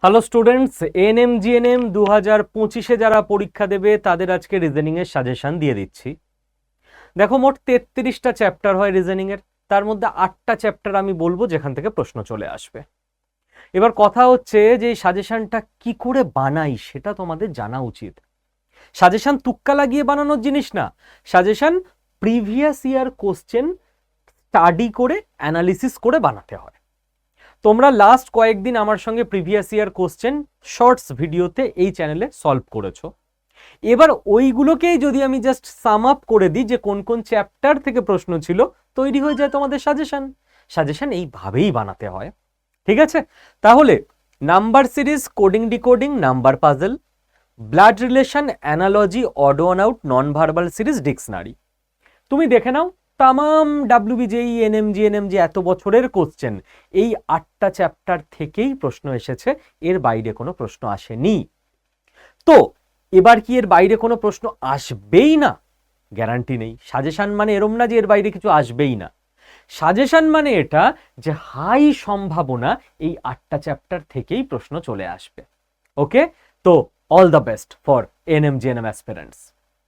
Hello students, ANM GNM 2025-এ যারা পরীক্ষা দেবে তাদের আজকে রিজনিং এর সাজেশন দিয়ে দিচ্ছি। দেখো, মোট 33টা চ্যাপ্টার হয় রিজনিং এর, তার মধ্যে 8টা চ্যাপ্টার আমি বলবো যেখান থেকে প্রশ্ন চলে আসবে। এবার কথা হচ্ছে যে এই সাজেশনটা কি করে বানাই সেটা তোমাদের জানা উচিত। সাজেশন তুক্কা লাগিয়ে বানানোর জিনিস না, suggestion previous year question study করে অ্যানালিসিস করে বানাতে হয়। তোমরা লাস্ট কয়েকদিন আমার সঙ্গে প্রিভিয়াস ইয়ার কোশ্চেন শর্টস ভিডিওতে এই চ্যানেলে সলভ করেছো। এবার ওইগুলোকেই যদি আমি জাস্ট সাম আপ করে দিই যে কোন কোন চ্যাপ্টার থেকে প্রশ্ন ছিল, তৈরি হয়ে যায় তোমাদের সাজেশন। সাজেশন এইভাবেই বানাতে হয়, ঠিক আছে? তাহলে number series, coding decoding, number puzzle, blood relation, analogy, odd on out, non verbal series, dictionary. তুমি দেখে নাও তামাম ডাব্লিউবিজেই, এনএমজি যে এত বছরের কোশ্চেন, এই 8টা চ্যাপ্টার থেকেই প্রশ্ন এসেছে, এর বাইরে কোনো প্রশ্ন আসেনি। তো এবার কি এর বাইরে কোনো প্রশ্ন আসবেই না? গ্যারান্টি নেই। সাজেশন মানে এরম না যে এর বাইরে কিছু আসবেই না। সাজেশন মানে এটা যে হাই সম্ভাবনা এই 8টা চ্যাপ্টার থেকেই প্রশ্ন চলে আসবে। ওকে, তো all the best for ANM GNM aspirants.